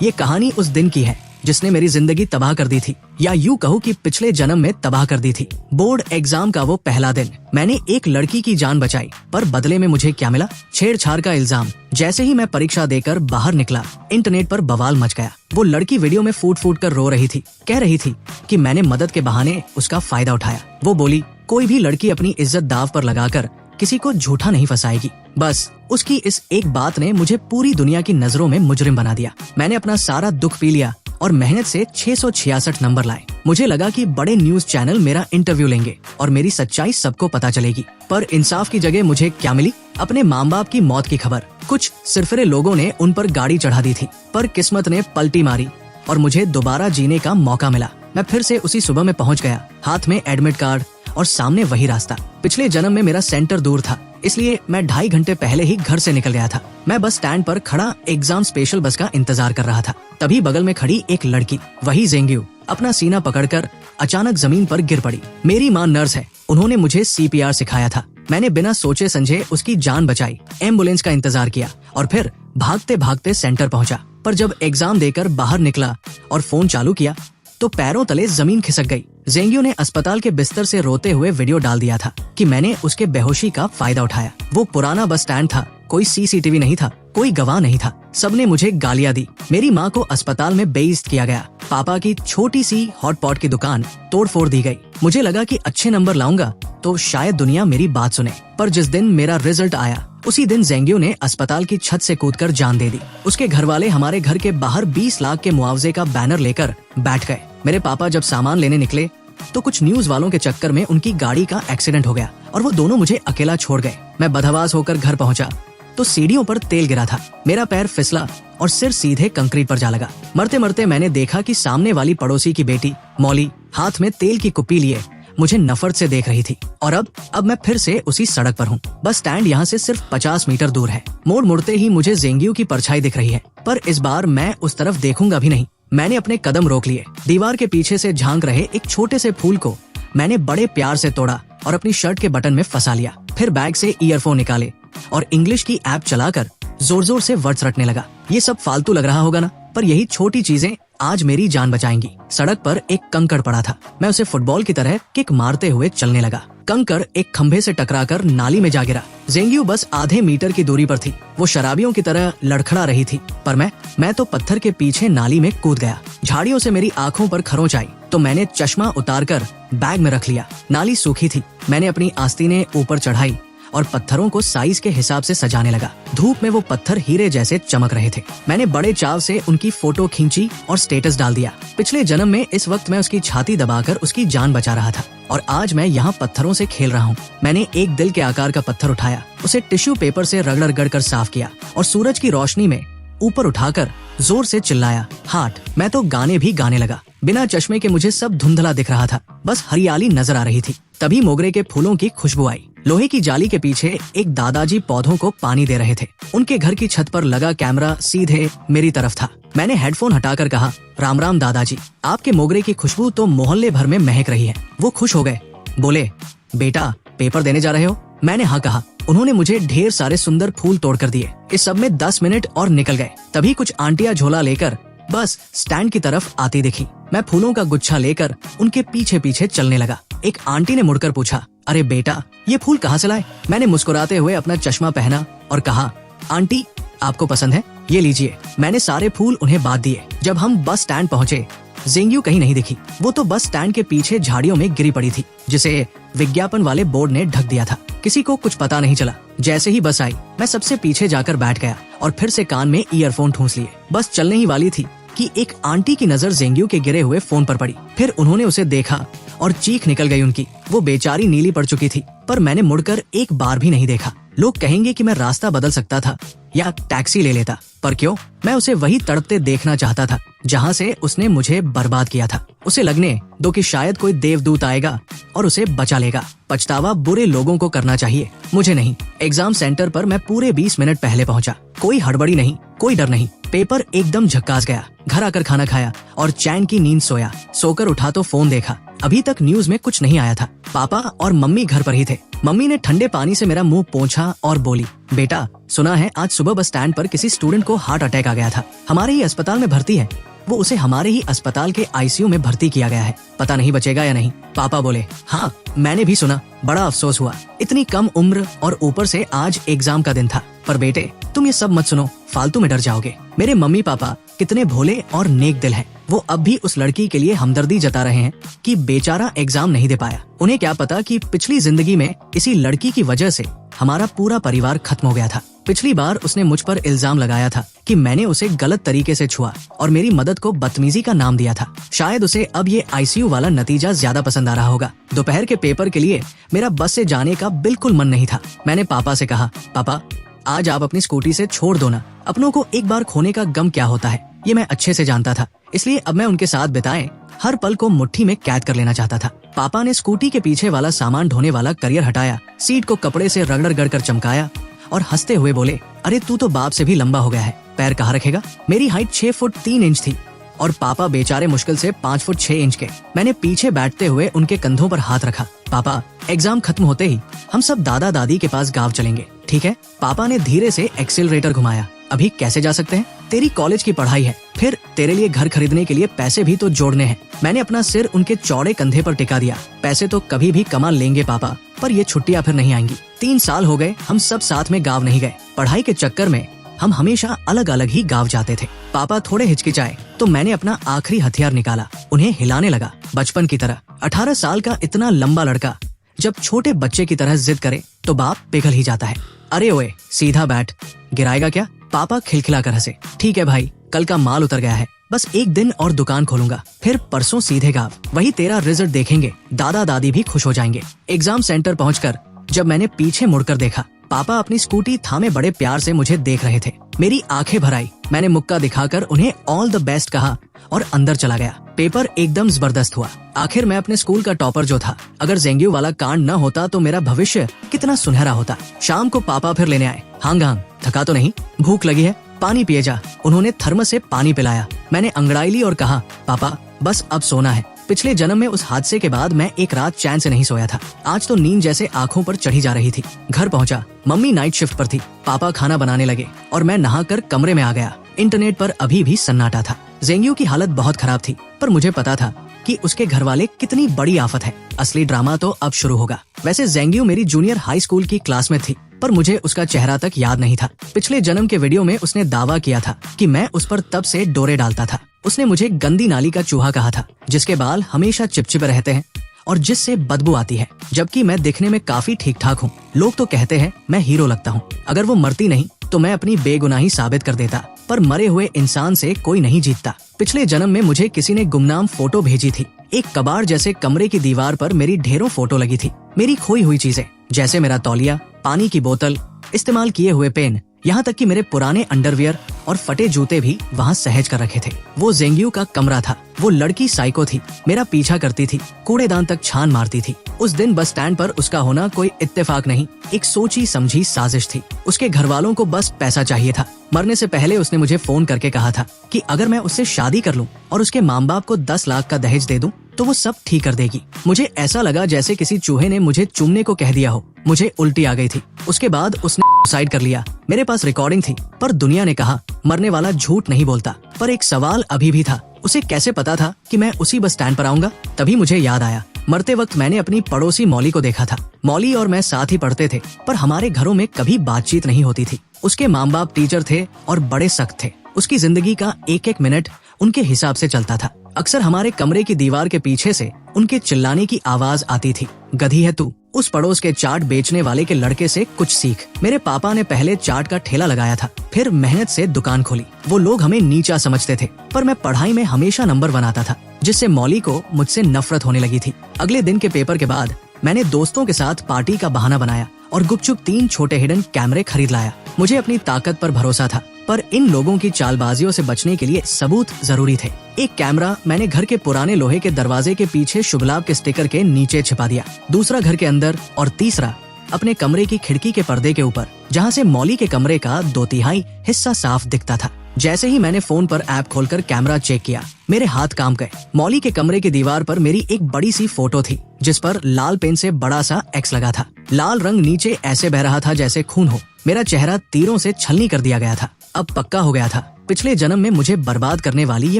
ये कहानी उस दिन की है जिसने मेरी जिंदगी तबाह कर दी थी, या यूं कहूँ कि पिछले जन्म में तबाह कर दी थी। बोर्ड एग्जाम का वो पहला दिन, मैंने एक लड़की की जान बचाई, पर बदले में मुझे क्या मिला? छेड़छाड़ का इल्जाम। जैसे ही मैं परीक्षा देकर बाहर निकला, इंटरनेट पर बवाल मच गया। वो लड़की वीडियो में फूट फूट कर रो रही थी, कह रही थी कि मैंने मदद के बहाने उसका फायदा उठाया। वो बोली, कोई भी लड़की अपनी इज्जत दाव पर लगाकर किसी को झूठा नहीं फंसाएगी। बस उसकी इस एक बात ने मुझे पूरी दुनिया की नजरों में मुजरिम बना दिया। मैंने अपना सारा दुख पी लिया और मेहनत से 666 नंबर लाए। मुझे लगा कि बड़े न्यूज चैनल मेरा इंटरव्यू लेंगे और मेरी सच्चाई सबको पता चलेगी, पर इंसाफ की जगह मुझे क्या मिली? अपने माँ बाप की मौत की खबर। कुछ सिरफिरे लोगों ने उन पर गाड़ी चढ़ा दी थी, पर किस्मत ने पलटी मारी और मुझे दोबारा जीने का मौका मिला। मैं फिर से उसी सुबह में पहुंच गया, हाथ में एडमिट कार्ड और सामने वही रास्ता। पिछले जन्म में मेरा सेंटर दूर था, इसलिए मैं 2.5 घंटे पहले ही घर से निकल गया था। मैं बस स्टैंड पर खड़ा एग्जाम स्पेशल बस का इंतजार कर रहा था। तभी बगल में खड़ी एक लड़की, वही जेंग्यू, अपना सीना पकड़कर अचानक जमीन पर गिर पड़ी। मेरी माँ नर्स है, उन्होंने मुझे CPR सिखाया था। मैंने बिना सोचे समझे उसकी जान बचाई, एम्बुलेंस का इंतजार किया और फिर भागते भागते सेंटर पहुंचा। पर जब एग्जाम देकर बाहर निकला और फोन चालू किया तो पैरों तले जमीन खिसक गई। जेंग्यू ने अस्पताल के बिस्तर से रोते हुए वीडियो डाल दिया था कि मैंने उसके बेहोशी का फायदा उठाया। वो पुराना बस स्टैंड था, कोई CCTV नहीं था, कोई गवाह नहीं था। सबने मुझे गालियां दी। मेरी माँ को अस्पताल में बेइज्जत किया गया। पापा की छोटी सी हॉटपॉट की दुकान तोड़फोड़ दी गई। मुझे लगा कि अच्छे नंबर लाऊंगा तो शायद दुनिया मेरी बात सुने, पर जिस दिन मेरा रिजल्ट आया उसी दिन जेंग्यू ने अस्पताल की छत से कूदकर जान दे दी। उसके घर वाले हमारे घर के बाहर 20 लाख के मुआवजे का बैनर लेकर बैठ गए। मेरे पापा जब सामान लेने निकले तो कुछ न्यूज वालों के चक्कर में उनकी गाड़ी का एक्सीडेंट हो गया और वो दोनों मुझे अकेला छोड़ गए। मैं बदहवास होकर घर पहुंचा तो सीढ़ियों पर तेल गिरा था। मेरा पैर फिसला और सिर सीधे कंक्रीट पर जा लगा। मरते मरते मैंने देखा कि सामने वाली पड़ोसी की बेटी मौली हाथ में तेल की कुप्पी लिए मुझे नफरत से देख रही थी। और अब मैं फिर से उसी सड़क पर हूँ। बस स्टैंड यहाँ से सिर्फ 50 मीटर दूर है। मोड़ मुड़ते ही मुझे जेंग्यू की परछाई दिख रही है, पर इस बार मैं उस तरफ देखूंगा भी नहीं। मैंने अपने कदम रोक लिए। दीवार के पीछे से झांक रहे एक छोटे से फूल को मैंने बड़े प्यार से तोड़ा और अपनी शर्ट के बटन में फंसा लिया। फिर बैग से ईयरफोन निकाले और इंग्लिश की ऐप चलाकर जोर जोर से वर्ड्स रटने लगा। ये सब फालतू लग रहा होगा ना, पर यही छोटी चीजें आज मेरी जान बचाएंगी। सड़क पर एक कंकड़ पड़ा था। मैं उसे फुटबॉल की तरह किक मारते हुए चलने लगा। कंकड़ एक खंभे से टकराकर नाली में जा गिरा। जेंग्यू बस आधे मीटर की दूरी पर थी। वो शराबियों की तरह लड़खड़ा रही थी, पर मैं तो पत्थर के पीछे नाली में कूद गया। झाड़ियों से मेरी आंखों पर खरोंच आई तो मैंने चश्मा उतारकर बैग में रख लिया। नाली सूखी थी। मैंने अपनी आस्तीनें ऊपर चढ़ाई और पत्थरों को साइज के हिसाब से सजाने लगा। धूप में वो पत्थर हीरे जैसे चमक रहे थे। मैंने बड़े चाव से उनकी फोटो खींची और स्टेटस डाल दिया। पिछले जन्म में इस वक्त मैं उसकी छाती दबाकर उसकी जान बचा रहा था और आज मैं यहाँ पत्थरों से खेल रहा हूँ। मैंने एक दिल के आकार का पत्थर उठाया, उसे टिश्यू पेपर से रगड़ रगड़ कर साफ किया और सूरज की रोशनी में ऊपर उठाकर जोर से चिल्लाया, हार्ट। मैं तो गाने भी गाने लगा। बिना चश्मे के मुझे सब धुंधला दिख रहा था, बस हरियाली नजर आ रही थी। तभी मोगरे के फूलों की खुशबू आई। लोहे की जाली के पीछे एक दादाजी पौधों को पानी दे रहे थे। उनके घर की छत पर लगा कैमरा सीधे मेरी तरफ था। मैंने हेडफोन हटाकर कहा, राम राम दादाजी, आपके मोगरे की खुशबू तो मोहल्ले भर में महक रही है। वो खुश हो गए, बोले, बेटा पेपर देने जा रहे हो? मैंने हाँ कहा। उन्होंने मुझे ढेर सारे सुंदर फूल तोड़कर दिए। इस सब में 10 मिनट और निकल गए। तभी कुछ आंटियां झोला लेकर बस स्टैंड की तरफ आती दिखी। मैं फूलों का गुच्छा लेकर उनके पीछे पीछे चलने लगा। एक आंटी ने मुड़कर पूछा, अरे बेटा, ये फूल कहाँ से लाए? मैंने मुस्कुराते हुए अपना चश्मा पहना और कहा, आंटी आपको पसंद है, ये लीजिए। मैंने सारे फूल उन्हें बांट दिए। जब हम बस स्टैंड पहुँचे, जेंग्यू कहीं नहीं दिखी। वो तो बस स्टैंड के पीछे झाड़ियों में गिरी पड़ी थी, जिसे विज्ञापन वाले बोर्ड ने ढक दिया था। किसी को कुछ पता नहीं चला। जैसे ही बस आई, मैं सबसे पीछे जाकर बैठ गया और फिर से कान में ईयरफोन ठूंस लिए। बस चलने ही वाली थी कि एक आंटी की नजर जेंग्यू के गिरे हुए फोन पर पड़ी। फिर उन्होंने उसे देखा और चीख निकल गई उनकी। वो बेचारी नीली पड़ चुकी थी, पर मैंने मुड़कर एक बार भी नहीं देखा। लोग कहेंगे कि मैं रास्ता बदल सकता था या टैक्सी ले लेता, पर क्यों? मैं उसे वही तड़पते देखना चाहता था जहाँ से उसने मुझे बर्बाद किया था। उसे लगने दो कि शायद कोई देवदूत आएगा और उसे बचा लेगा। पछतावा बुरे लोगों को करना चाहिए, मुझे नहीं। एग्जाम सेंटर पर मैं पूरे 20 मिनट पहले पहुंचा। कोई हड़बड़ी नहीं, कोई डर नहीं। पेपर एकदम झक्कास गया। घर आकर खाना खाया और चैन की नींद सोया। सोकर उठा तो फोन देखा। अभी तक न्यूज में कुछ नहीं आया था। पापा और मम्मी घर पर ही थे। मम्मी ने ठंडे पानी से मेरा मुंह पोंछा और बोली, बेटा सुना है आज सुबह बस स्टैंड पर किसी स्टूडेंट को हार्ट अटैक आ गया था, हमारे ही अस्पताल में भर्ती है। वो उसे हमारे ही अस्पताल के आईसीयू में भर्ती किया गया है, पता नहीं बचेगा या नहीं। पापा बोले, हाँ मैंने भी सुना, बड़ा अफसोस हुआ, इतनी कम उम्र और ऊपर से आज एग्जाम का दिन था। पर बेटे तुम ये सब मत सुनो, फालतू में डर जाओगे। मेरे मम्मी पापा कितने भोले और नेक दिल हैं। वो अब भी उस लड़की के लिए हमदर्दी जता रहे हैं कि बेचारा एग्जाम नहीं दे पाया। उन्हें क्या पता कि पिछली जिंदगी में इसी लड़की की वजह से हमारा पूरा परिवार खत्म हो गया था। पिछली बार उसने मुझ पर इल्जाम लगाया था कि मैंने उसे गलत तरीके से छुआ और मेरी मदद को बदतमीजी का नाम दिया था। शायद उसे अब ये आईसीयू वाला नतीजा ज्यादा पसंद आ रहा होगा। दोपहर के पेपर के लिए मेरा बस से जाने का बिल्कुल मन नहीं था। मैंने पापा से कहा, पापा आज आप अपनी स्कूटी से छोड़ दो ना, अपनों को एक बार खोने का गम क्या होता है ये मैं अच्छे से जानता था, इसलिए अब मैं उनके साथ बिताए हर पल को मुट्ठी में कैद कर लेना चाहता था। पापा ने स्कूटी के पीछे वाला सामान ढोने वाला करियर हटाया, सीट को कपड़े से रगड़ कर चमकाया और हंसते हुए बोले, अरे तू तो बाप से भी लंबा हो गया है, पैर कहाँ रखेगा। मेरी हाइट 6 फुट 3 इंच थी और पापा बेचारे मुश्किल से 5 फुट 6 इंच के। मैंने पीछे बैठते हुए उनके कंधों पर हाथ रखा। पापा एग्जाम खत्म होते ही हम सब दादा दादी के पास गांव चलेंगे, ठीक है। पापा ने धीरे से एक्सीलरेटर घुमाया। अभी कैसे जा सकते हैं, तेरी कॉलेज की पढ़ाई है, फिर तेरे लिए घर खरीदने के लिए पैसे भी तो जोड़ने हैं। मैंने अपना सिर उनके चौड़े कंधे पर टिका दिया। पैसे तो कभी भी कमा लेंगे पापा, पर ये छुट्टियां फिर नहीं आएंगी। 3 साल हो गए हम सब साथ में गाँव नहीं गए। पढ़ाई के चक्कर में हम हमेशा अलग अलग ही गाँव जाते थे। पापा थोड़े हिचकिचाए तो मैंने अपना आखिरी हथियार निकाला, उन्हें हिलाने लगा बचपन की तरह। 18 साल का इतना लंबा लड़का जब छोटे बच्चे की तरह जिद करे तो बाप पिघल ही जाता है। अरे ओए सीधा बैठ, गिराएगा क्या। पापा खिलखिला कर हंसे। ठीक है भाई, कल का माल उतर गया है, बस 1 दिन और दुकान खोलूंगा, फिर परसों सीधे गाँव, वही तेरा रिजल्ट देखेंगे, दादा दादी भी खुश हो जाएंगे। एग्जाम सेंटर पहुंचकर जब मैंने पीछे मुड़कर देखा, पापा अपनी स्कूटी थामे बड़े प्यार से मुझे देख रहे थे। मेरी आंखें भर आई। मैंने मुक्का दिखाकर उन्हें ऑल द बेस्ट कहा और अंदर चला गया। पेपर एकदम जबरदस्त हुआ। आखिर मैं अपने स्कूल का टॉपर जो था। अगर ज़ेंग्यू वाला कांड न होता तो मेरा भविष्य कितना सुनहरा होता। शाम को पापा फिर लेने आए। हांग थका तो नहीं, भूख लगी है, पानी पिए जा। उन्होंने थर्मस से पानी पिलाया। मैंने अंगड़ाई ली और कहा, पापा बस अब सोना है। पिछले जन्म में उस हादसे के बाद मैं एक रात चैन से नहीं सोया था। आज तो नींद जैसे आंखों पर चढ़ी जा रही थी। घर पहुंचा, मम्मी नाइट शिफ्ट पर थी। पापा खाना बनाने लगे और मैं नहाकर कमरे में आ गया। इंटरनेट पर अभी भी सन्नाटा था। ज़ेंग्यू की हालत बहुत खराब थी, पर मुझे पता था कि उसके घर वाले कितनी बड़ी आफत है। असली ड्रामा तो अब शुरू होगा। वैसे ज़ेंग्यू मेरी जूनियर हाई स्कूल की क्लास में थी, पर मुझे उसका चेहरा तक याद नहीं था। पिछले जन्म के वीडियो में उसने दावा किया था कि मैं उस पर तब से डोरे डालता था। उसने मुझे गंदी नाली का चूहा कहा था, जिसके बाल हमेशा चिपचिपे रहते हैं और जिससे बदबू आती है, जबकि मैं दिखने में काफी ठीक ठाक हूँ। लोग तो कहते हैं मैं हीरो लगता हूँ। अगर वो मरती नहीं तो मैं अपनी बेगुनाही साबित कर देता, पर मरे हुए इंसान से कोई नहीं जीतता। पिछले जन्म में मुझे किसी ने गुमनाम फोटो भेजी थी। एक कबाड़ जैसे कमरे की दीवार पर मेरी ढेरों फोटो लगी थी। मेरी खोई हुई चीजें, जैसे मेरा तौलिया, पानी की बोतल, इस्तेमाल किए हुए पेन, यहाँ तक कि मेरे पुराने अंडरवियर और फटे जूते भी वहाँ सहेज कर रखे थे। वो ज़ेंग्यू का कमरा था। वो लड़की साइको थी, मेरा पीछा करती थी, कूड़ेदान तक छान मारती थी। उस दिन बस स्टैंड पर उसका होना कोई इत्तेफाक नहीं, एक सोची समझी साजिश थी। उसके घर वालों को बस पैसा चाहिए था। मरने से पहले उसने मुझे फोन करके कहा था कि अगर मैं उससे शादी कर लूं और उसके माँ बाप को 10 लाख का दहेज दे दूं तो वो सब ठीक कर देगी। मुझे ऐसा लगा जैसे किसी चूहे ने मुझे चूमने को कह दिया हो। मुझे उल्टी आ गई थी। उसके बाद उसने सुसाइड कर लिया। मेरे पास रिकॉर्डिंग थी, पर दुनिया ने कहा मरने वाला झूठ नहीं बोलता। पर एक सवाल अभी भी था, उसे कैसे पता था कि मैं उसी बस स्टैंड पर आऊंगा। तभी मुझे याद आया, मरते वक्त मैंने अपनी पड़ोसी मौली को देखा था। मौली और मैं साथ ही पढ़ते थे, पर हमारे घरों में कभी बातचीत नहीं होती थी। उसके माँ बाप टीचर थे और बड़े सख्त थे। उसकी जिंदगी का एक एक मिनट उनके हिसाब से चलता था। अक्सर हमारे कमरे की दीवार के पीछे से उनके चिल्लाने की आवाज आती थी, गधी है तू, उस पड़ोस के चाट बेचने वाले के लड़के से कुछ सीख। मेरे पापा ने पहले चाट का ठेला लगाया था, फिर मेहनत से दुकान खोली। वो लोग हमें नीचा समझते थे, पर मैं पढ़ाई में हमेशा नंबर बनाता था, जिससे मौली को मुझसे नफरत होने लगी थी। अगले दिन के पेपर के बाद मैंने दोस्तों के साथ पार्टी का बहाना बनाया और गुपचुप 3 छोटे हिडन कैमरे खरीद लाया। मुझे अपनी ताकत पर भरोसा था, पर इन लोगों की चालबाजियों से बचने के लिए सबूत जरूरी थे। एक कैमरा मैंने घर के पुराने लोहे के दरवाजे के पीछे शुभ लाभ के स्टिकर के नीचे छिपा दिया, दूसरा घर के अंदर और तीसरा अपने कमरे की खिड़की के पर्दे के ऊपर, जहाँ से मौली के कमरे का 2/3 हिस्सा साफ दिखता था। जैसे ही मैंने फोन पर ऐप खोलकर कैमरा चेक किया, मेरे हाथ कांप गए। मॉली के कमरे की दीवार पर मेरी एक बड़ी सी फोटो थी जिस पर लाल पेन से बड़ा सा एक्स लगा था। लाल रंग नीचे ऐसे बह रहा था जैसे खून हो। मेरा चेहरा तीरों से छलनी कर दिया गया था। अब पक्का हो गया था, पिछले जन्म में मुझे बर्बाद करने वाली ये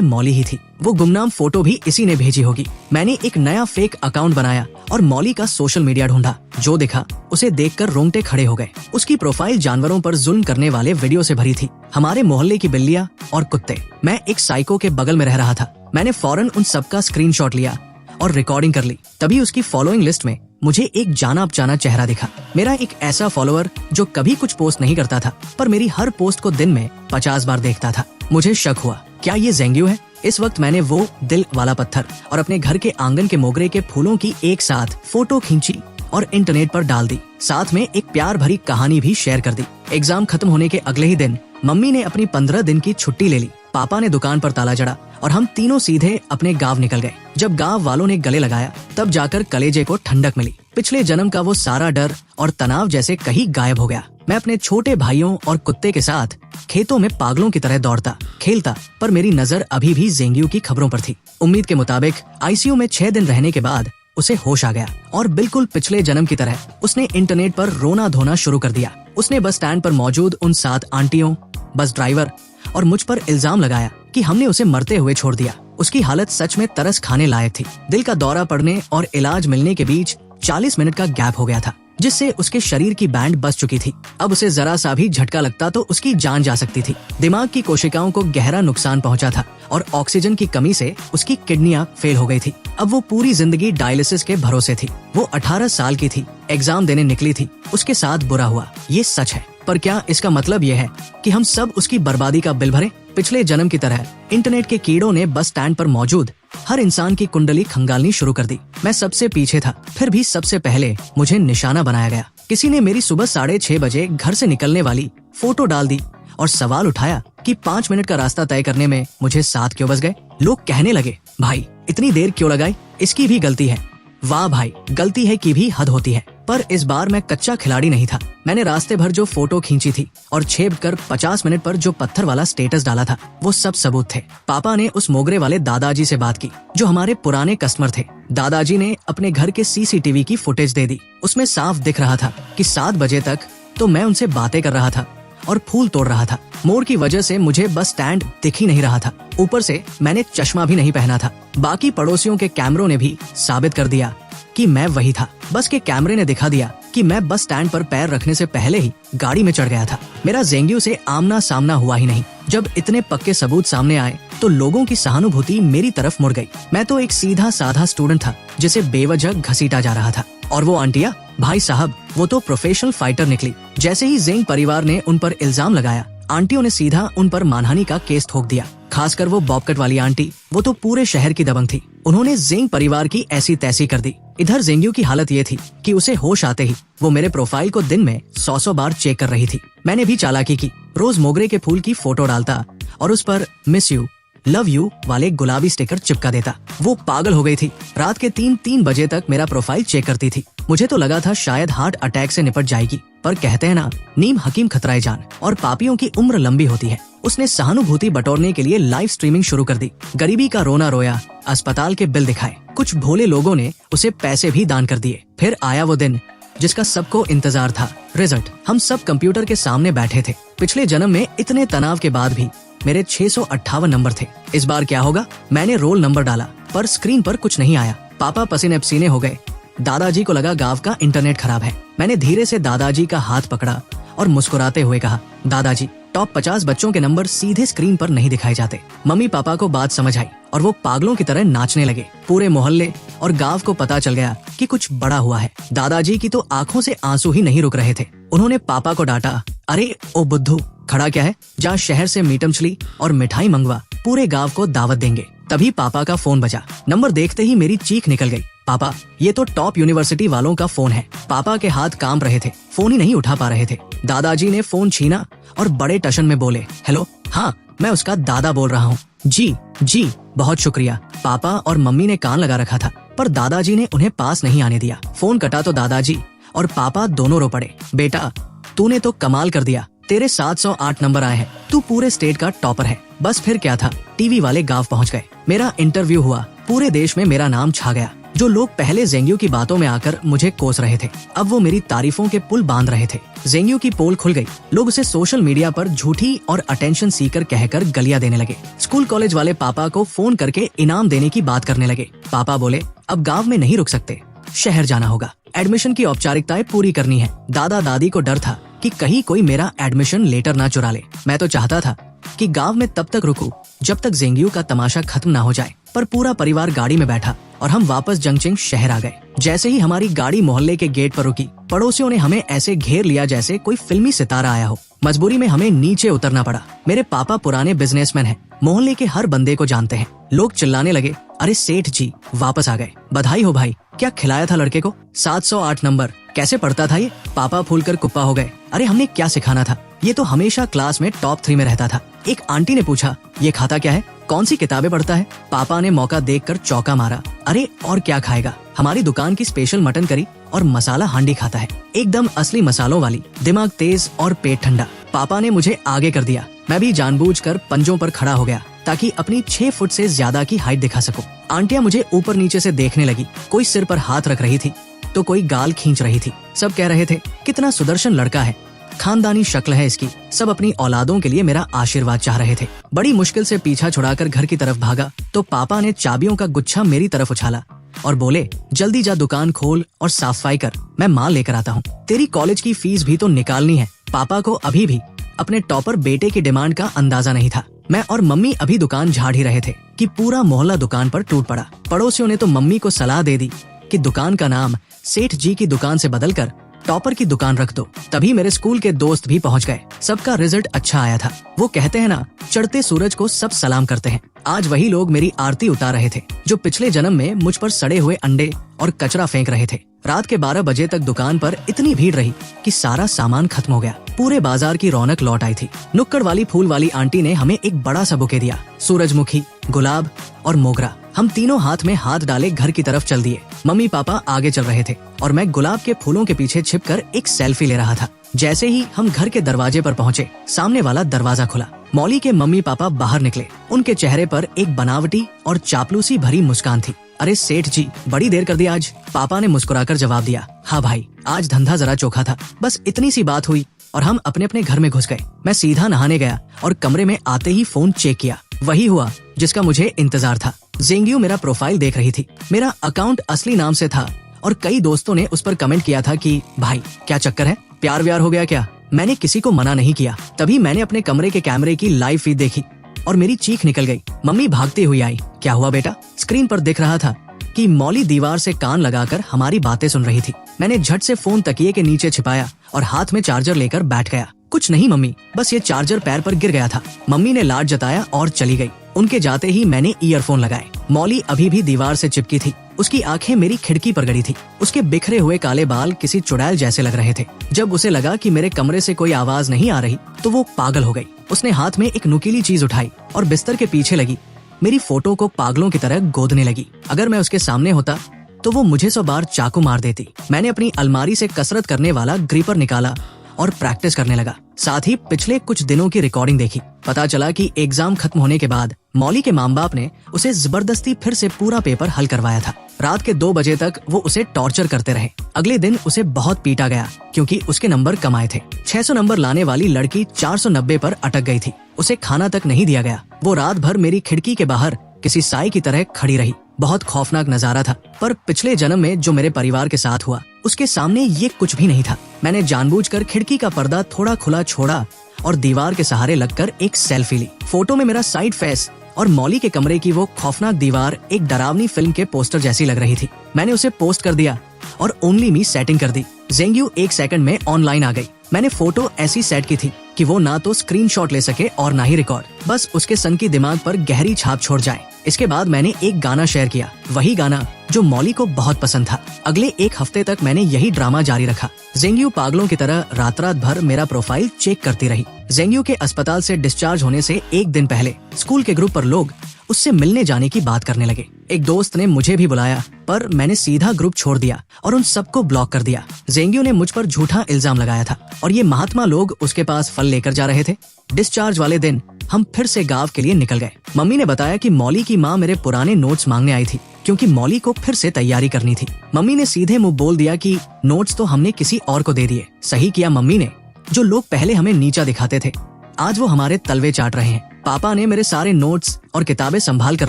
मॉली ही थी। वो गुमनाम फोटो भी इसी ने भेजी होगी। मैंने एक नया फेक अकाउंट बनाया और मॉली का सोशल मीडिया ढूंढा। जो दिखा उसे देखकर रोंगटे खड़े हो गए। उसकी प्रोफाइल जानवरों पर जुल्म करने वाले वीडियो से भरी थी। हमारे मोहल्ले की बिल्लियां और कुत्ते। मैं एक साइको के बगल में रह रहा था। मैंने फौरन उन सबका स्क्रीनशॉट लिया और रिकॉर्डिंग कर ली। तभी उसकी फॉलोइंग लिस्ट में मुझे एक जाना पहचाना चेहरा दिखा। मेरा एक ऐसा फॉलोअर जो कभी कुछ पोस्ट नहीं करता था, पर मेरी हर पोस्ट को दिन में 50 बार देखता था। मुझे शक हुआ, क्या ये ज़ेंग्यू है? इस वक्त मैंने वो दिल वाला पत्थर और अपने घर के आंगन के मोगरे के फूलों की एक साथ फोटो खींची और इंटरनेट पर डाल दी। साथ में एक प्यार भरी कहानी भी शेयर कर दी। एग्जाम खत्म होने के अगले ही दिन मम्मी ने अपनी 15 दिन की छुट्टी ले ली। पापा ने दुकान पर ताला जड़ा और हम तीनों सीधे अपने गांव निकल गए। जब गांव वालों ने गले लगाया तब जाकर कलेजे को ठंडक मिली। पिछले जन्म का वो सारा डर और तनाव जैसे कहीं गायब हो गया। मैं अपने छोटे भाइयों और कुत्ते के साथ खेतों में पागलों की तरह दौड़ता खेलता, पर मेरी नजर अभी भी ज़ेंग्यू की खबरों पर थी। उम्मीद के मुताबिक आईसीयू में 6 दिन रहने के बाद उसे होश आ गया और बिल्कुल पिछले जन्म की तरह उसने इंटरनेट पर रोना धोना शुरू कर दिया। उसने बस स्टैंड पर मौजूद उन 7 आंटियों, बस ड्राइवर और मुझ पर इल्जाम लगाया कि हमने उसे मरते हुए छोड़ दिया। उसकी हालत सच में तरस खाने लायक थी। दिल का दौरा पड़ने और इलाज मिलने के बीच 40 मिनट का गैप हो गया था, जिससे उसके शरीर की बैंड बस चुकी थी। अब उसे जरा सा भी झटका लगता तो उसकी जान जा सकती थी। दिमाग की कोशिकाओं को गहरा नुकसान पहुंचा था और ऑक्सीजन की कमी से उसकी किडनियां फेल हो गई थी। अब वो पूरी जिंदगी डायलिसिस के भरोसे थी। वो 18 साल की थी, एग्जाम देने निकली थी। उसके साथ बुरा हुआ, ये सच है। पर क्या इसका मतलब यह है कि हम सब उसकी बर्बादी का बिल भरें? पिछले जन्म की तरह इंटरनेट के कीड़ों ने बस स्टैंड पर मौजूद हर इंसान की कुंडली खंगालनी शुरू कर दी। मैं सबसे पीछे था, फिर भी सबसे पहले मुझे निशाना बनाया गया। किसी ने मेरी सुबह 6:30 बजे घर से निकलने वाली फोटो डाल दी और सवाल उठाया कि 5 मिनट का रास्ता तय करने में मुझे 7 क्यों बज गए। लोग कहने लगे, भाई इतनी देर क्यों लगाई, इसकी भी गलती है। वाह भाई, गलती है की भी हद होती है। पर इस बार मैं कच्चा खिलाड़ी नहीं था। मैंने रास्ते भर जो फोटो खींची थी और 6:50 मिनट पर जो पत्थर वाला स्टेटस डाला था, वो सब सबूत थे। पापा ने उस मोगरे वाले दादाजी से बात की जो हमारे पुराने कस्टमर थे। दादाजी ने अपने घर के सीसीटीवी की फुटेज दे दी। उसमें साफ दिख रहा था कि 7 बजे तक तो मैं उनसे बातें कर रहा था और फूल तोड़ रहा था। मोड़ की वजह से मुझे बस स्टैंड दिख ही नहीं रहा था। ऊपर से मैंने चश्मा भी नहीं पहना था। बाकी पड़ोसियों के कैमरों ने भी साबित कर दिया कि मैं वही था। बस के कैमरे ने दिखा दिया कि मैं बस स्टैंड पर पैर रखने से पहले ही गाड़ी में चढ़ गया था। मेरा ज़ेंग्यू से आमना सामना हुआ ही नहीं। जब इतने पक्के सबूत सामने आए तो लोगों की सहानुभूति मेरी तरफ मुड़ गई। मैं तो एक सीधा साधा स्टूडेंट था जिसे बेवजह घसीटा जा रहा था। और वो आंटिया, भाई साहब, वो तो प्रोफेशनल फाइटर निकली। जैसे ही ज़ेंग परिवार ने उन पर इल्जाम लगाया, आंटियों ने सीधा उन पर मानहानि का केस ठोक दिया। खासकर वो बॉबकट वाली आंटी, वो तो पूरे शहर की दबंग थी। उन्होंने ज़ेंग परिवार की ऐसी तैसी कर दी। इधर ज़ेंग्यू की हालत ये थी कि उसे होश आते ही वो मेरे प्रोफाइल को दिन में 100 बार चेक कर रही थी। मैंने भी चालाकी की। रोज मोगरे के फूल की फोटो डालता और उस पर मिस यू, लव यू वाले गुलाबी स्टिकर चिपका देता। वो पागल हो गई थी। रात के 3 बजे तक मेरा प्रोफाइल चेक करती थी। मुझे तो लगा था शायद हार्ट अटैक से निपट जाएगी, पर कहते हैं ना, नीम हकीम खतराए जान, और पापियों की उम्र लंबी होती है। उसने सहानुभूति बटोरने के लिए लाइव स्ट्रीमिंग शुरू कर दी। गरीबी का रोना रोया, अस्पताल के बिल दिखाए। कुछ भोले लोगों ने उसे पैसे भी दान कर दिए। फिर आया वो दिन जिसका सबको इंतजार था, रिजल्ट। हम सब कंप्यूटर के सामने बैठे थे। पिछले जन्म में इतने तनाव के बाद भी मेरे 658 नंबर थे। इस बार क्या होगा? मैंने रोल नंबर डाला पर स्क्रीन पर कुछ नहीं आया। पापा पसीने पसीने हो गए। दादाजी को लगा गांव का इंटरनेट खराब है। मैंने धीरे से दादाजी का हाथ पकड़ा और मुस्कुराते हुए कहा, दादाजी, टॉप 50 बच्चों के नंबर सीधे स्क्रीन पर नहीं दिखाए जाते। मम्मी पापा को बात समझ आई और वो पागलों की तरह नाचने लगे। पूरे मोहल्ले और गांव को पता चल गया कि कुछ बड़ा हुआ है। दादाजी की तो आंखों से आंसू ही नहीं रुक रहे थे। उन्होंने पापा को डांटा, अरे ओ बुद्धू, खड़ा क्या है? जा शहर से मीट मछली और मिठाई मंगवा, पूरे गांव को दावत देंगे। तभी पापा का फोन बजा। नंबर देखते ही मेरी चीख निकल गई। पापा, ये तो टॉप यूनिवर्सिटी वालों का फोन है। पापा के हाथ कांप रहे थे, फोन ही नहीं उठा पा रहे थे। दादाजी ने फोन छीना और बड़े टशन में बोले, हेलो, हाँ, मैं उसका दादा बोल रहा हूँ। जी, बहुत शुक्रिया। पापा और मम्मी ने कान लगा रखा था, पर दादाजी ने उन्हें पास नहीं आने दिया। फोन कटा तो दादाजी और पापा दोनों रो पड़े। बेटा, तूने तो कमाल कर दिया। तेरे 708 नंबर आए हैं, तू पूरे स्टेट का टॉपर है। बस फिर क्या था, टीवी वाले गांव पहुंच गए, मेरा इंटरव्यू हुआ, पूरे देश में मेरा नाम छा गया। जो लोग पहले जेंग्यू की बातों में आकर मुझे कोस रहे थे, अब वो मेरी तारीफों के पुल बांध रहे थे। जेंग्यू की पोल खुल गई, लोग उसे सोशल मीडिया पर झूठी और अटेंशन सीकर कहकर गालियां देने लगे। स्कूल कॉलेज वाले पापा को फोन करके इनाम देने की बात करने लगे। पापा बोले अब गाँव में नहीं रुक सकते, शहर जाना होगा, एडमिशन की औपचारिकताएं पूरी करनी है। दादा दादी को डर था कि कहीं कोई मेरा एडमिशन लेटर ना चुरा ले। मैं तो चाहता था कि गांव में तब तक रुकूं जब तक जेंग्यू का तमाशा खत्म ना हो जाए, पर पूरा परिवार गाड़ी में बैठा और हम वापस जंगचिंग शहर आ गए। जैसे ही हमारी गाड़ी मोहल्ले के गेट पर रुकी, पड़ोसियों ने हमें ऐसे घेर लिया जैसे कोई फिल्मी सितारा आया हो। मजबूरी में हमें नीचे उतरना पड़ा। मेरे पापा पुराने बिजनेसमैन हैं, मोहल्ले के हर बंदे को जानते हैं। लोग चिल्लाने लगे, अरे सेठ जी वापस आ गए, बधाई हो भाई, क्या खिलाया था लड़के को? 708 नंबर, कैसे पढ़ता था ये? पापा फूलकर कुप्पा हो गए। अरे हमने क्या सिखाना था, ये तो हमेशा क्लास में टॉप 3 में रहता था। एक आंटी ने पूछा, ये खाता क्या है, कौन सी किताबें पढ़ता है? पापा ने मौका देखकर चौका मारा, अरे और क्या खाएगा, हमारी दुकान की स्पेशल मटन करी और मसाला हांडी खाता है, एकदम असली मसालों वाली, दिमाग तेज और पेट ठंडा। पापा ने मुझे आगे कर दिया, मैं भी जानबूझकर पंजों पर खड़ा हो गया ताकि अपनी 6 फुट से ज्यादा की हाइट दिखा सकूं। आंटियां मुझे ऊपर नीचे से देखने लगी, कोई सिर पर हाथ रख रही थी तो कोई गाल खींच रही थी। सब कह रहे थे कितना सुदर्शन लड़का है, खानदानी शक्ल है इसकी। सब अपनी औलादों के लिए मेरा आशीर्वाद चाह रहे थे। बड़ी मुश्किल से पीछा छुड़ाकर घर की तरफ भागा तो पापा ने चाबियों का गुच्छा मेरी तरफ उछाला और बोले, जल्दी जा दुकान खोल और साफ सफाई कर, मैं माल लेकर आता हूँ। तेरी कॉलेज की फीस भी तो निकालनी है। पापा को अभी भी अपने टॉपर बेटे की डिमांड का अंदाजा नहीं था। मैं और मम्मी अभी दुकान झाड़ ही रहे थे कि पूरा मोहल्ला दुकान पर टूट पड़ा। पड़ोसियों ने तो मम्मी को सलाह दे दी कि दुकान का नाम सेठ जी की दुकान से बदलकर टॉपर की दुकान रख दो। तभी मेरे स्कूल के दोस्त भी पहुंच गए। सबका रिजल्ट अच्छा आया था। वो कहते हैं ना, चढ़ते सूरज को सब सलाम करते हैं। आज वही लोग मेरी आरती उतार रहे थे जो पिछले जन्म में मुझ पर सड़े हुए अंडे और कचरा फेंक रहे थे। रात के 12 बजे तक दुकान पर इतनी भीड़ रही कि सारा सामान खत्म हो गया। पूरे बाजार की रौनक लौट आई थी। नुक्कड़ वाली फूल वाली आंटी ने हमें एक बड़ा सा बुके दिया, सूरजमुखी, गुलाब और मोगरा। हम तीनों हाथ में हाथ डाले घर की तरफ चल दिए। मम्मी पापा आगे चल रहे थे और मैं गुलाब के फूलों के पीछे छिपकर एक सेल्फी ले रहा था। जैसे ही हम घर के दरवाजे पर पहुँचे, सामने वाला दरवाजा खुला। मौली के मम्मी पापा बाहर निकले। उनके चेहरे पर एक बनावटी और चापलूसी भरी मुस्कान थी। अरे सेठ जी, बड़ी देर कर दी आज। पापा ने मुस्कुराकर जवाब दिया, हाँ भाई, आज धंधा जरा चोखा था। बस इतनी सी बात हुई और हम अपने अपने घर में घुस गए। मैं सीधा नहाने गया और कमरे में आते ही फोन चेक किया। वही हुआ जिसका मुझे इंतजार था। जेंग्यू मेरा प्रोफाइल देख रही थी। मेरा अकाउंट असली नाम से था और कई दोस्तों ने उस पर कमेंट किया था कि भाई क्या चक्कर है, प्यार व्यार हो गया क्या? मैंने किसी को मना नहीं किया। तभी मैंने अपने कमरे के कैमरे की लाइव फीड देखी और मेरी चीख निकल गई। मम्मी भागती हुई आई। क्या हुआ बेटा? स्क्रीन पर दिख रहा था कि मौली दीवार से कान लगाकर हमारी बातें सुन रही थी। मैंने झट से फोन तकिए के नीचे छिपाया और हाथ में चार्जर लेकर बैठ गया। कुछ नहीं मम्मी, बस ये चार्जर पैर पर गिर गया था। मम्मी ने लाड जताया और चली गई। उनके जाते ही मैंने ईयरफोन लगाए। मौली अभी भी दीवार से चिपकी थी। उसकी आंखें मेरी खिड़की पर गड़ी थी। उसके बिखरे हुए काले बाल किसी चुड़ैल जैसे लग रहे थे। जब उसे लगा कि मेरे कमरे से कोई आवाज नहीं आ रही तो वो पागल हो गई। उसने हाथ में एक नुकीली चीज उठाई और बिस्तर के पीछे लगी मेरी फोटो को पागलों की तरह गोदने लगी। अगर मैं उसके सामने होता तो वो मुझे 100 बार चाकू मार देती। मैंने अपनी अलमारी से कसरत करने वाला ग्रिपर निकाला और प्रैक्टिस करने लगा। साथ ही पिछले कुछ दिनों की रिकॉर्डिंग देखी। पता चला कि एग्जाम खत्म होने के बाद मौली के माँ बाप ने उसे जबरदस्ती फिर से पूरा पेपर हल करवाया था। रात के 2 बजे तक वो उसे टॉर्चर करते रहे। अगले दिन उसे बहुत पीटा गया क्योंकि उसके नंबर कम आए थे। 600 नंबर लाने वाली लड़की 490 पर अटक गई थी। उसे खाना तक नहीं दिया गया। वो रात भर मेरी खिड़की के बाहर किसी साई की तरह खड़ी रही। बहुत खौफनाक नजारा था, पर पिछले जन्म में जो मेरे परिवार के साथ हुआ उसके सामने ये कुछ भी नहीं था। मैंने जानबूझकर खिड़की का पर्दा थोड़ा खुला छोड़ा और दीवार के सहारे लगकर एक सेल्फी ली। फोटो में मेरा साइड फेस और मौली के कमरे की वो खौफनाक दीवार एक डरावनी फिल्म के पोस्टर जैसी लग रही थी। मैंने उसे पोस्ट कर दिया और ओनली मी सेटिंग कर दी। जेंग्यू 1 सेकंड में ऑनलाइन आ गई। मैंने फोटो ऐसी सेट की थी कि वो ना तो स्क्रीनशॉट ले सके और ना ही रिकॉर्ड, बस उसके सन की दिमाग पर गहरी छाप छोड़ जाए। इसके बाद मैंने एक गाना शेयर किया, वही गाना जो मौली को बहुत पसंद था। अगले 1 हफ्ते तक मैंने यही ड्रामा जारी रखा। जेंग्यू पागलों की तरह रात रात भर मेरा प्रोफाइल चेक करती रही। जेंग्यू के अस्पताल से डिस्चार्ज होने से 1 दिन पहले स्कूल के ग्रुप पर लोग उससे मिलने जाने की बात करने लगे। एक दोस्त ने मुझे भी बुलाया, पर मैंने सीधा ग्रुप छोड़ दिया और उन सबको ब्लॉक कर दिया। जेंग्यू ने मुझ पर झूठा इल्जाम लगाया था और ये महात्मा लोग उसके पास फल लेकर जा रहे थे। डिस्चार्ज वाले दिन हम फिर से गांव के लिए निकल गए। मम्मी ने बताया कि मौली की माँ मेरे पुराने नोट्स मांगने आई थी, क्योंकि मौली को फिर से तैयारी करनी थी। मम्मी ने सीधे मुंह बोल दिया कि नोट्स तो हमने किसी और को दे दिए। सही किया मम्मी ने। जो लोग पहले हमें नीचा दिखाते थे, आज वो हमारे तलवे चाट रहे हैं। पापा ने मेरे सारे नोट्स और किताबें संभाल कर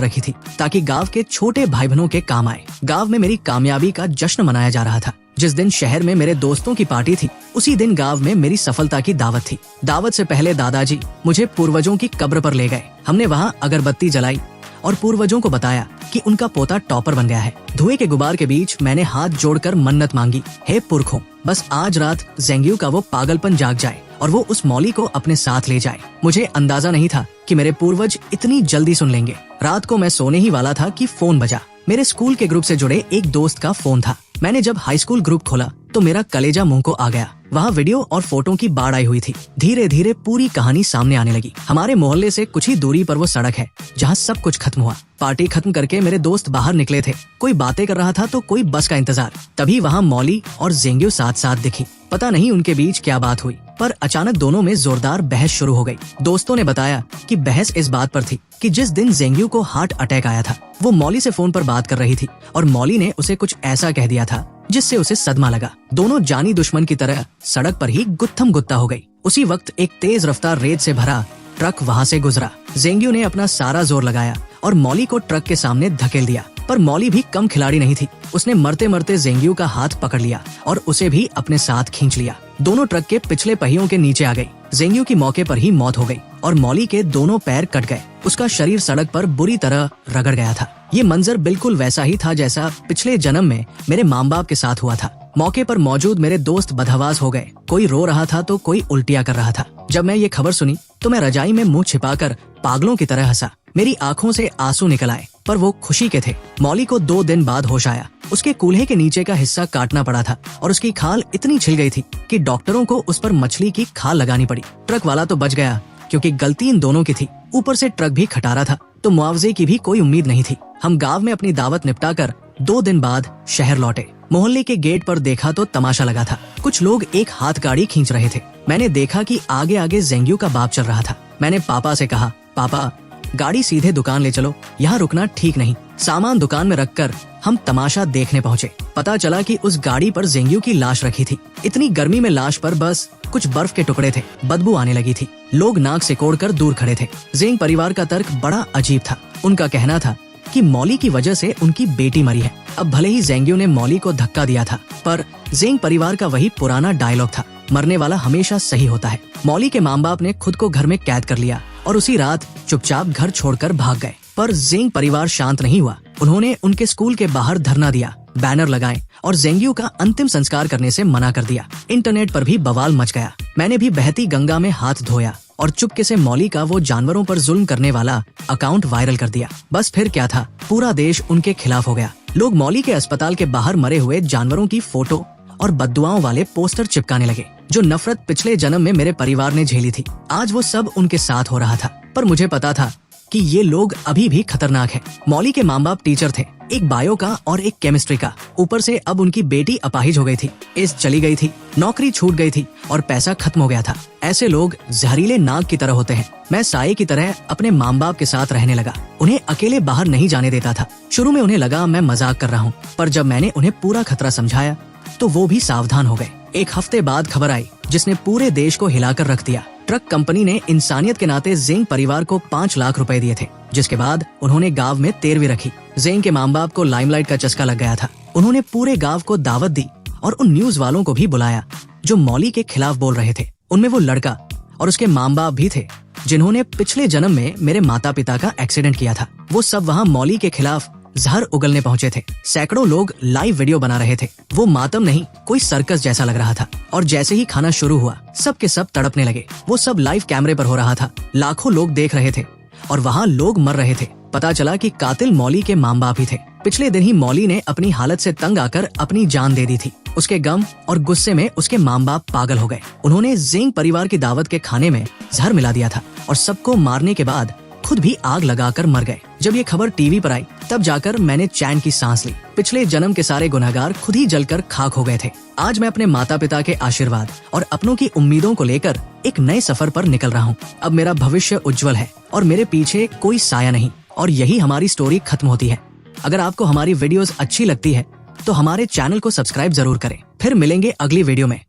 रखी थी, ताकि गांव के छोटे भाई बहनों के काम आए। गांव में मेरी कामयाबी का जश्न मनाया जा रहा था। जिस दिन शहर में मेरे दोस्तों की पार्टी थी, उसी दिन गांव में मेरी सफलता की दावत थी। दावत से पहले दादाजी मुझे पूर्वजों की कब्र पर ले गए। हमने वहाँ अगरबत्ती जलाई और पूर्वजों को बताया कि उनका पोता टॉपर बन गया है। धुएं के गुबार के बीच मैंने हाथ जोड़कर मन्नत मांगी, हे पुरखों, बस आज रात जेंग्यू का वो पागलपन जाग जाए और वो उस मौली को अपने साथ ले जाए। मुझे अंदाजा नहीं था कि मेरे पूर्वज इतनी जल्दी सुन लेंगे। रात को मैं सोने ही वाला था कि फोन बजा। मेरे स्कूल के ग्रुप से जुड़े एक दोस्त का फोन था। मैंने जब हाई स्कूल ग्रुप खोला तो मेरा कलेजा मुंह को आ गया। वहाँ वीडियो और फोटो की बाढ़ आई हुई थी। धीरे धीरे पूरी कहानी सामने आने लगी। हमारे मोहल्ले से कुछ ही दूरी पर वो सड़क है जहाँ सब कुछ खत्म हुआ। पार्टी खत्म करके मेरे दोस्त बाहर निकले थे। कोई बातें कर रहा था तो कोई बस का इंतजार। तभी वहाँ मौली और जेंग्यू साथ साथ दिखी। पता नहीं उनके बीच क्या बात हुई, पर अचानक दोनों में जोरदार बहस शुरू हो गई। दोस्तों ने बताया कि बहस इस बात पर थी कि जिस दिन जेंग्यू को हार्ट अटैक आया था, वो मौली से फोन पर बात कर रही थी और मौली ने उसे कुछ ऐसा कह दिया था जिससे उसे सदमा लगा। दोनों जानी दुश्मन की तरह सड़क पर ही गुत्थम गुत्ता हो गई। उसी वक्त एक तेज रफ्तार रेत से भरा ट्रक वहाँ से गुजरा। जेंग्यू ने अपना सारा जोर लगाया और मौली को ट्रक के सामने धकेल दिया, पर मौली भी कम खिलाड़ी नहीं थी। उसने मरते मरते जेंग्यू का हाथ पकड़ लिया और उसे भी अपने साथ खींच लिया। दोनों ट्रक के पिछले पहियों के नीचे आ गई। जेंग्यू की मौके पर ही मौत हो गई और मौली के दोनों पैर कट गए। उसका शरीर सड़क पर बुरी तरह रगड़ गया था। ये मंजर बिल्कुल वैसा ही था जैसा पिछले जन्म में मेरे माँ बाप के साथ हुआ था। मौके पर मौजूद मेरे दोस्त बदहवास हो गए। कोई रो रहा था तो कोई उल्टियाँ कर रहा था। जब मैं ये खबर सुनी तो मैं रजाई में मुंह छिपाकर पागलों की तरह हंसा। मेरी आंखों से आंसू निकल आए, पर वो खुशी के थे। मौली को 2 दिन बाद होश आया। उसके कूल्हे के नीचे का हिस्सा काटना पड़ा था और उसकी खाल इतनी छिल गई थी कि डॉक्टरों को उस पर मछली की खाल लगानी पड़ी। ट्रक वाला तो बच गया, क्योंकि गलती इन दोनों की थी। ऊपर से ट्रक भी खटारा था, तो मुआवजे की भी कोई उम्मीद नहीं थी। हम गांव में अपनी दावत निपटाकर 2 दिन बाद शहर लौटे। मोहल्ले के गेट पर देखा तो तमाशा लगा था। कुछ लोग एक हाथ गाड़ी खींच रहे थे। मैंने देखा कि आगे आगे जेंग्यू का बाप चल रहा था। मैंने पापा से कहा, पापा गाड़ी सीधे दुकान ले चलो, यहाँ रुकना ठीक नहीं। सामान दुकान में रखकर हम तमाशा देखने पहुँचे। पता चला कि उस गाड़ी पर जेंग्यू की लाश रखी थी। इतनी गर्मी में लाश पर बस कुछ बर्फ के टुकड़े थे। बदबू आने लगी थी। लोग नाक सिकोड़कर दूर खड़े थे। जेंग परिवार का तर्क बड़ा अजीब था। उनका कहना था कि मौली की वजह से उनकी बेटी मरी है। अब भले ही जेंग्यू ने मौली को धक्का दिया था, पर जेंग परिवार का वही पुराना डायलॉग था, मरने वाला हमेशा सही होता है। मौली के माँ बाप ने खुद को घर में कैद कर लिया और उसी रात चुपचाप घर छोड़कर भाग गए। पर जेंग परिवार शांत नहीं हुआ। उन्होंने उनके स्कूल के बाहर धरना दिया, बैनर लगाए और जेंग्यू का अंतिम संस्कार करने से मना कर दिया। इंटरनेट पर भी बवाल मच गया। मैंने भी बहती गंगा में हाथ धोया और चुपके से मौली का वो जानवरों पर जुल्म करने वाला अकाउंट वायरल कर दिया। बस फिर क्या था, पूरा देश उनके खिलाफ हो गया। लोग मौली के अस्पताल के बाहर मरे हुए जानवरों की फोटो और बद्दुआओं वाले पोस्टर चिपकाने लगे। जो नफरत पिछले जन्म में मेरे परिवार ने झेली थी, आज वो सब उनके साथ हो रहा था। पर मुझे पता था कि ये लोग अभी भी खतरनाक हैं। मौली के माँ बाप टीचर थे, एक बायो का और एक केमिस्ट्री का। ऊपर से अब उनकी बेटी अपाहिज हो गई थी, एज चली गई थी, नौकरी छूट गई थी और पैसा खत्म हो गया था। ऐसे लोग जहरीले नाग की तरह होते हैं। मैं साये की तरह अपने माँ बाप के साथ रहने लगा। उन्हें अकेले बाहर नहीं जाने देता था। शुरू में उन्हें लगा मैं मजाक कर रहा हूँ, पर जब मैंने उन्हें पूरा खतरा समझाया तो वो भी सावधान हो गए। 1 हफ्ते बाद खबर आई जिसने पूरे देश को हिलाकर रख दिया। ट्रक कंपनी ने इंसानियत के नाते जेंग परिवार को 5 लाख रुपए दिए थे, जिसके बाद उन्होंने गांव में तेरवी रखी। जेंग के माँ बाप को लाइमलाइट का चस्का लग गया था। उन्होंने पूरे गांव को दावत दी और उन न्यूज वालों को भी बुलाया जो मौली के खिलाफ बोल रहे थे। उनमें वो लड़का और उसके माँ बाप भी थे जिन्होंने पिछले जन्म में मेरे माता पिता का एक्सीडेंट किया था। वो सब वहाँ मौली के खिलाफ जहर उगलने पहुंचे थे। सैकड़ों लोग लाइव वीडियो बना रहे थे। वो मातम नहीं, कोई सर्कस जैसा लग रहा था। और जैसे ही खाना शुरू हुआ, सब के सब तड़पने लगे। वो सब लाइव कैमरे पर हो रहा था। लाखों लोग देख रहे थे और वहाँ लोग मर रहे थे। पता चला कि कातिल मौली के माँ बाप ही थे। पिछले दिन ही मौली ने अपनी हालत से तंग आकर अपनी जान दे दी थी। उसके गम और गुस्से में उसके माँ बाप पागल हो गए। उन्होंने जेंग परिवार की दावत के खाने में जहर मिला दिया था और सबको मारने के बाद खुद भी आग लगाकर मर गए। जब ये खबर टीवी पर आई तब जाकर मैंने चैन की सांस ली। पिछले जन्म के सारे गुनहगार खुद ही जलकर खाक हो गए थे। आज मैं अपने माता पिता के आशीर्वाद और अपनों की उम्मीदों को लेकर एक नए सफर पर निकल रहा हूँ। अब मेरा भविष्य उज्जवल है और मेरे पीछे कोई साया नहीं। और यही हमारी स्टोरी खत्म होती है। अगर आपको हमारी वीडियोस अच्छी लगती है तो हमारे चैनल को सब्सक्राइब जरूर करें। फिर मिलेंगे अगली वीडियो में।